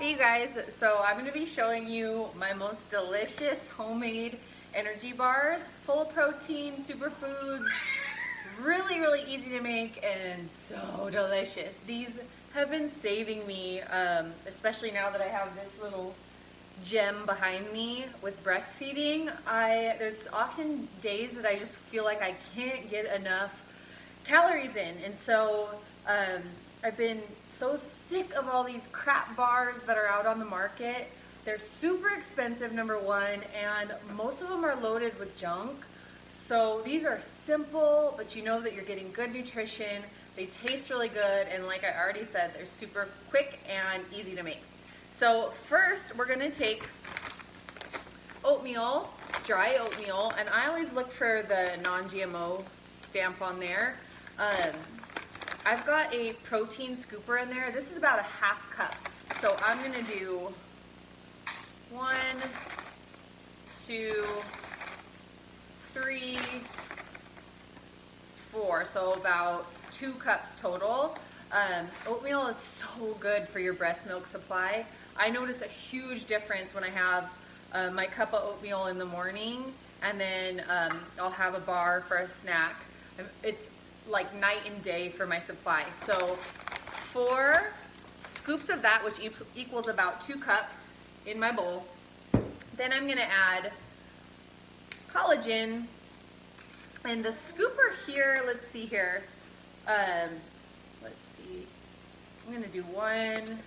Hey you guys, so I'm going to be showing you my most delicious homemade energy bars, full of protein, superfoods, really easy to make and so delicious. These have been saving me, especially now that I have this little gem behind me with breastfeeding. There's often days that I just feel like I can't get enough calories in, and so I've been so sick of all these crap bars that are out on the market. They're super expensive, number one, and most of them are loaded with junk. So these are simple, but you know that you're getting good nutrition. They taste really good, and like I already said, they're super quick and easy to make. So first, we're gonna take oatmeal, dry oatmeal, and I always look for the non-GMO stamp on there. I've got a protein scooper in there. This is about a half cup. So I'm gonna do 1, 2, 3, 4, so about 2 cups total. Oatmeal is so good for your breast milk supply. I notice a huge difference when I have my cup of oatmeal in the morning, and then I'll have a bar for a snack. It's like night and day for my supply. So 4 scoops of that, which equals about 2 cups in my bowl. Then I'm gonna add collagen, and the scooper here, let's see here, let's see, I'm gonna do 1,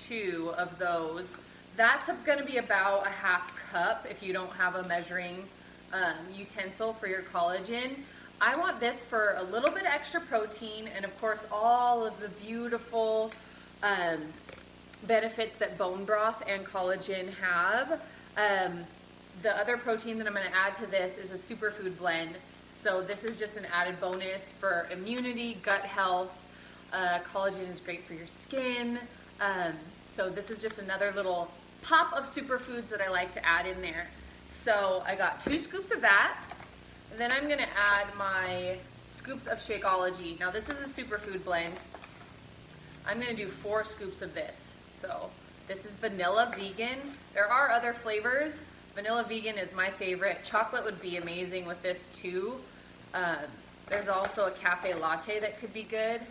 2 of those. That's gonna be about a half cup if you don't have a measuring utensil for your collagen. I want this for a little bit extra protein, and of course all of the beautiful benefits that bone broth and collagen have. The other protein that I'm going to add to this is a superfood blend. So this is just an added bonus for immunity, gut health. Collagen is great for your skin. So this is just another little pop of superfoods that I like to add in there. So I got 2 scoops of that. Then I'm gonna add my scoops of Shakeology. Now this is a superfood blend. I'm gonna do 4 scoops of this. So this is vanilla vegan. There are other flavors. Vanilla vegan is my favorite. Chocolate would be amazing with this too. There's also a cafe latte that could be good.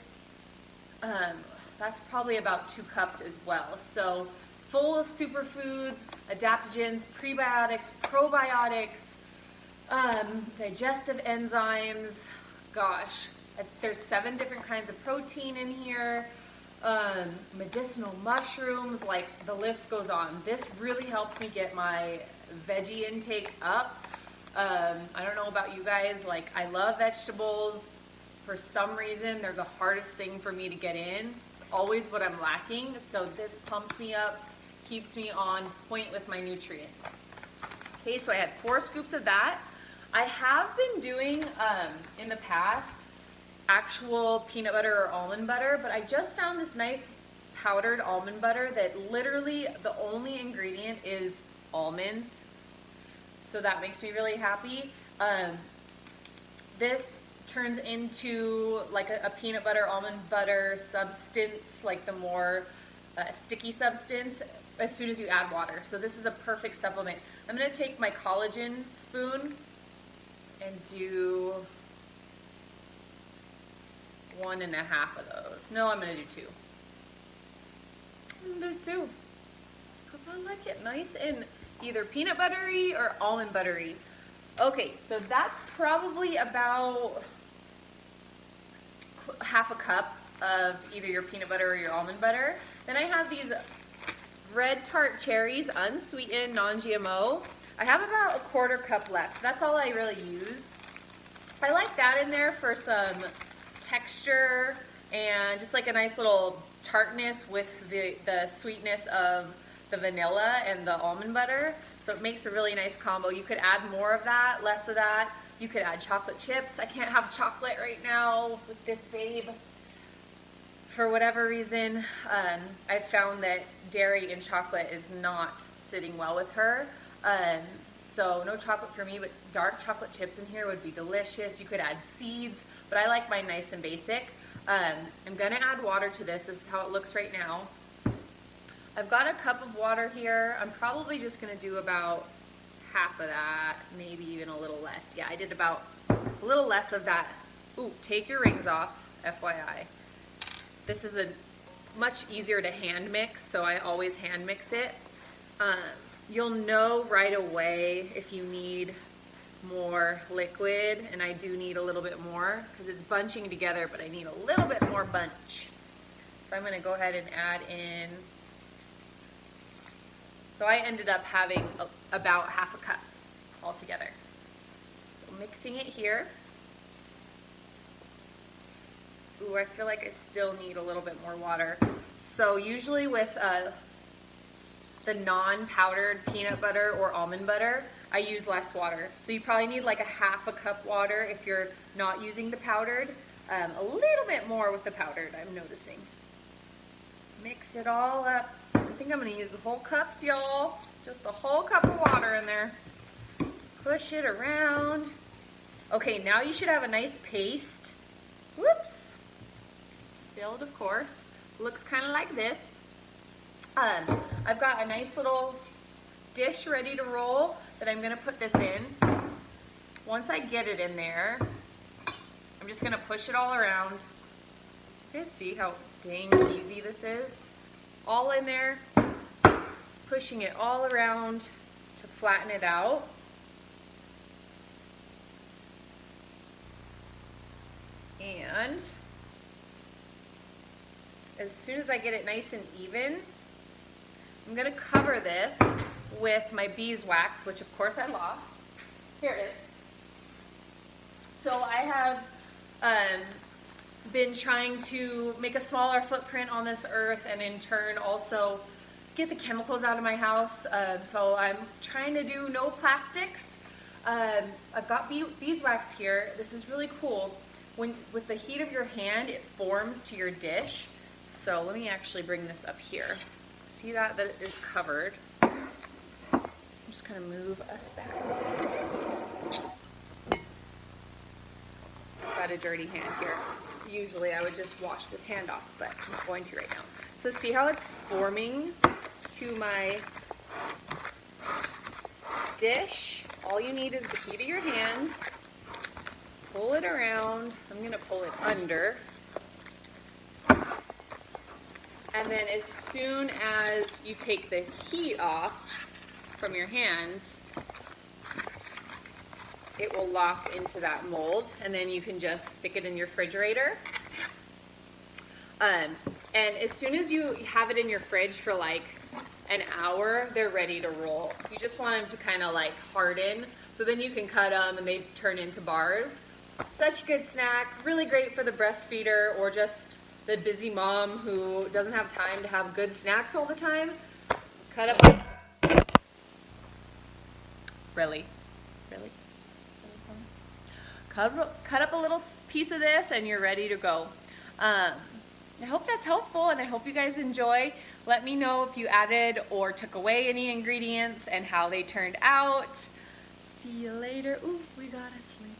That's probably about 2 cups as well. So full of superfoods, adaptogens, prebiotics, probiotics, digestive enzymes. Gosh, there's 7 different kinds of protein in here. Medicinal mushrooms, like the list goes on. This really helps me get my veggie intake up. I don't know about you guys, like I love vegetables. For some reason, they're the hardest thing for me to get in. It's always what I'm lacking. So this pumps me up, keeps me on point with my nutrients. Okay, so I had 4 scoops of that. I have been doing, in the past, actual peanut butter or almond butter, but I just found this nice powdered almond butter that literally the only ingredient is almonds. So that makes me really happy. This turns into like a peanut butter, almond butter substance, like the more sticky substance, as soon as you add water. So this is a perfect supplement. I'm gonna take my collagen spoon and do 1.5 of those. No, I'm gonna do 2. I'm gonna do 2. Because I like it nice and either peanut buttery or almond buttery. Okay, so that's probably about half a cup of either your peanut butter or your almond butter. Then I have these red tart cherries, unsweetened, non-GMO. I have about a 1/4 cup left. That's all I really use. I like that in there for some texture and just like a nice little tartness with the sweetness of the vanilla and the almond butter. So it makes a really nice combo. You could add more of that, less of that. You could add chocolate chips. I can't have chocolate right now with this babe. For whatever reason, I've found that dairy and chocolate is not sitting well with her. So no chocolate for me, but dark chocolate chips in here would be delicious. You could add seeds, but I like mine nice and basic. I'm gonna add water to this. This is how it looks right now. I've got a cup of water here. I'm probably just gonna do about half of that, maybe even a little less. Yeah, I did about a little less of that. Ooh, take your rings off, FYI. This is a much easier to hand mix, so I always hand mix it. You'll know right away if you need more liquid, and I do need a little bit more because it's bunching together, but I need a little bit more bunch. So I'm gonna go ahead and add in, so I ended up having about half a cup altogether. So mixing it here. Ooh, I feel like I still need a little bit more water. So usually with the non-powdered peanut butter or almond butter, I use less water. So you probably need like a half a cup water if you're not using the powdered. A little bit more with the powdered, I'm noticing. Mix it all up. I think I'm gonna use the whole cups, y'all. Just the whole cup of water in there. Push it around. Okay, now you should have a nice paste. Whoops. Spilled, of course. Looks kind of like this. I've got a nice little dish ready to roll that I'm gonna put this in. Once I get it in there, I'm just gonna push it all around. You guys see how dang easy this is? All in there, pushing it all around to flatten it out. And as soon as I get it nice and even, I'm gonna cover this with my beeswax, which of course I lost. Here it is. So I have been trying to make a smaller footprint on this earth and in turn also get the chemicals out of my house. So I'm trying to do no plastics. I've got beeswax here. This is really cool. With the heat of your hand, it forms to your dish. So let me actually bring this up here. See that it is covered. I'm just gonna move us back. I've got a dirty hand here. Usually I would just wash this hand off, but I'm not going to right now. So see how it's forming to my dish? All you need is the heat of your hands. Pull it around. I'm gonna pull it under. And then as soon as you take the heat off from your hands, it will lock into that mold, and then you can just stick it in your refrigerator. And as soon as you have it in your fridge for like an hour, they're ready to roll. You just want them to kind of like harden, so then you can cut them and they turn into bars. Such a good snack, really great for the breastfeeder or just the busy mom who doesn't have time to have good snacks all the time. Cut up. Really? Cut up a little piece of this and you're ready to go. I hope that's helpful and I hope you guys enjoy. Let me know if you added or took away any ingredients and how they turned out. See you later. Ooh, we gotta sleep.